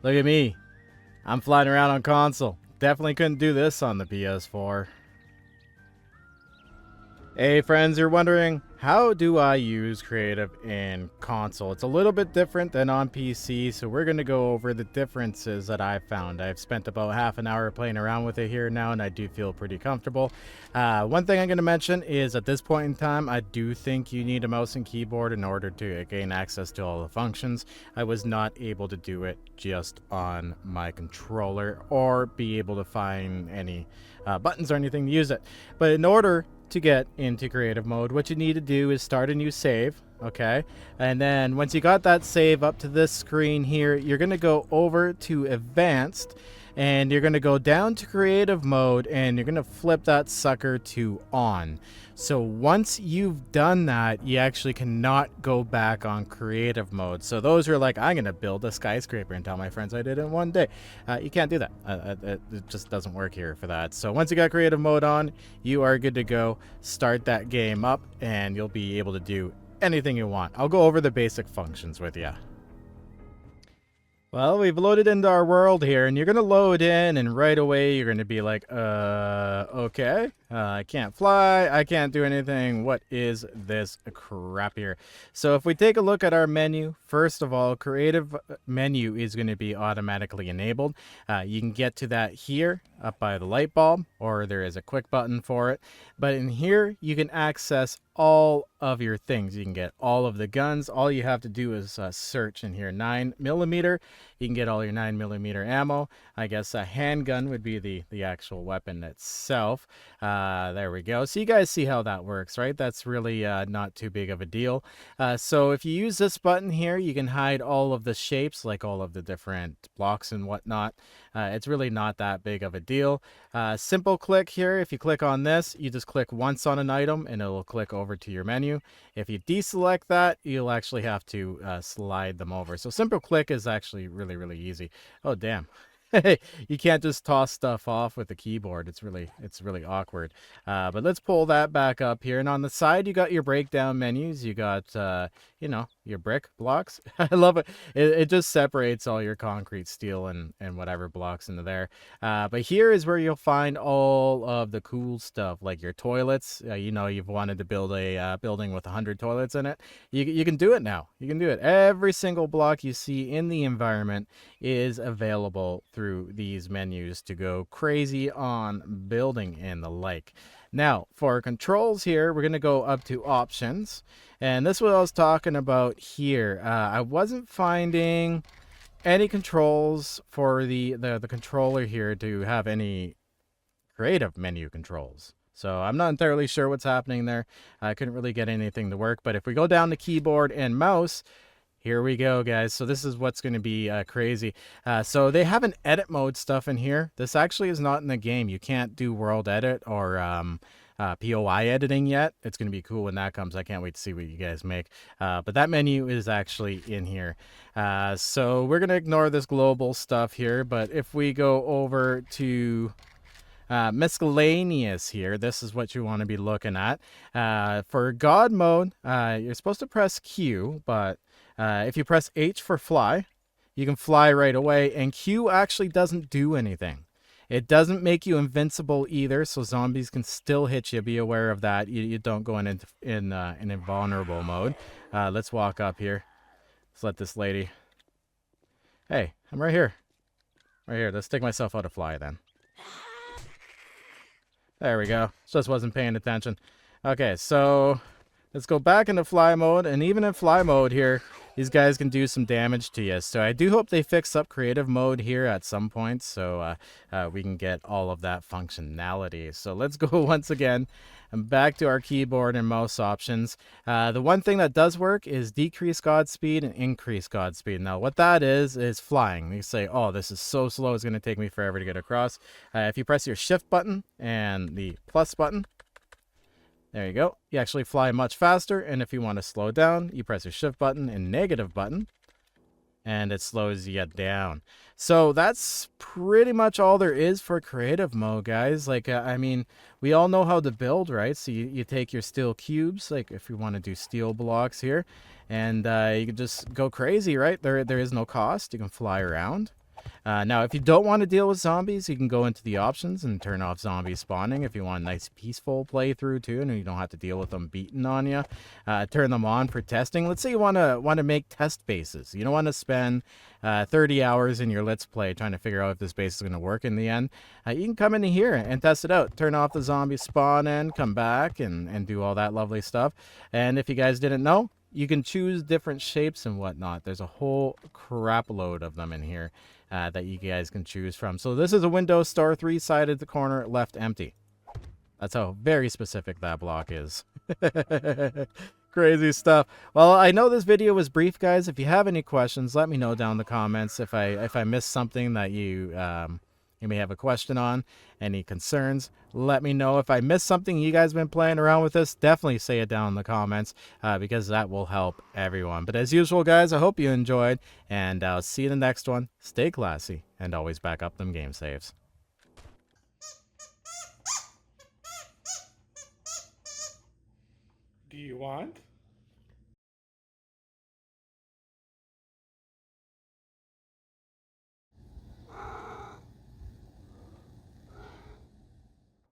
Look at me. I'm flying around on console. Definitely couldn't do this on the PS4. Hey friends, you're wondering, how do I use creative in console? It's a little bit different than on PC, so we're going to go over the differences that I've found. I've spent about half an hour playing around with it here now, and I do feel pretty comfortable. One thing I'm going to mention is at this point in time, I do think you need a mouse and keyboard in order to gain access to all the functions. I was not able to do it just on my controller or be able to find any buttons or anything to use it. But in order to get into creative mode, what you need to do is start a new save, okay? And then once you got that save up to this screen here, you're going to go over to advanced and you're going to go down to creative mode and you're going to flip that sucker to on. So once you've done that, you actually cannot go back on creative mode. So those who are like, I'm going to build a skyscraper and tell my friends I did it in one day. You can't do that. It just doesn't work here for that. So once you got creative mode on, you are good to go. Start that game up and you'll be able to do anything you want. I'll go over the basic functions with you. Well, we've loaded into our world here, and you're going to load in, and right away you're going to be like, okay, I can't fly, I can't do anything, what is this crap here? So if we take a look at our menu, first of all, creative menu is going to be automatically enabled. You can get to that here, up by the light bulb, or there is a quick button for it. But in here, you can access all of your things. You can get all of the guns. All you have to do is search in here 9mm. You can get all your 9mm ammo. I guess a handgun would be the actual weapon itself. There we go. So you guys see how that works, right? That's really not too big of a deal. So if you use this button here, you can hide all of the shapes, like all of the different blocks and whatnot. It's really not that big of a deal. Simple click here. If you click on this, you just click once on an item and it'll click over to your menu. If you deselect that, you'll actually have to slide them over. So simple click is actually really easy. Oh, damn. You can't just toss stuff off with the keyboard. It's really awkward. But let's pull that back up here. And on the side, you got your breakdown menus. You got, you know, your brick blocks. I love it. It just separates all your concrete, steel, and whatever blocks into there. But here is where you'll find all of the cool stuff, like your toilets. You know, you've wanted to build a building with 100 toilets in it. You can do it now. You can do it. Every single block you see in the environment is available through these menus to go crazy on building and the like. Now, for controls here, we're going to go up to options. And this is what I was talking about here. I wasn't finding any controls for the controller here to have any creative menu controls. So I'm not entirely sure what's happening there. I couldn't really get anything to work. But if we go down to keyboard and mouse, here we go, guys. So this is what's going to be crazy. So they have an edit mode stuff in here. This actually is not in the game. You can't do world edit or POI editing yet. It's going to be cool when that comes. I can't wait to see what you guys make. But that menu is actually in here. So we're going to ignore this global stuff here. But if we go over to miscellaneous here, this is what you want to be looking at. For God mode, you're supposed to press Q, but if you press H for fly, you can fly right away, and Q actually doesn't do anything. It doesn't make you invincible either, so zombies can still hit you. Be aware of that. You don't go in invulnerable mode. Let's walk up here. Let's let this lady... Hey, I'm right here. Right here. Let's take myself out of fly then. There we go. Just wasn't paying attention. Okay, so let's go back into fly mode, and even in fly mode here, these guys can do some damage to you. So I do hope they fix up creative mode here at some point so we can get all of that functionality. So let's go once again and back to our keyboard and mouse options. The one thing that does work is decrease God speed and increase God speed. Now what that is flying. You say, oh, this is so slow, it's going to take me forever to get across. If you press your shift button and the plus button, there you go. You actually fly much faster, and if you want to slow down, you press your shift button and negative button, and it slows you down. So that's pretty much all there is for creative mode, guys. Like, I mean, we all know how to build, right? So you take your steel cubes, like if you want to do steel blocks here, and you can just go crazy, right? There is no cost. You can fly around. Now, if you don't want to deal with zombies, you can go into the options and turn off zombie spawning if you want a nice peaceful playthrough too, and you don't have to deal with them beating on you. Turn them on for testing. Let's say you want to make test bases. You don't want to spend 30 hours in your Let's Play trying to figure out if this base is going to work in the end. You can come into here and test it out. Turn off the zombie spawn in, come back, and do all that lovely stuff. And if you guys didn't know, you can choose different shapes and whatnot. There's a whole crap load of them in here that you guys can choose from. So this is a Windows Store, 3-sided, the corner left empty. That's how very specific that block is. Crazy stuff. Well, I know this video was brief, guys. If you have any questions, let me know down in the comments. If I missed something that you may have a question on, any concerns, let me know. If I missed something, you guys been playing around with this, definitely say it down in the comments because that will help everyone. But as usual, guys, I hope you enjoyed, and I'll see you in the next one. Stay classy, and always back up them game saves. Do you want?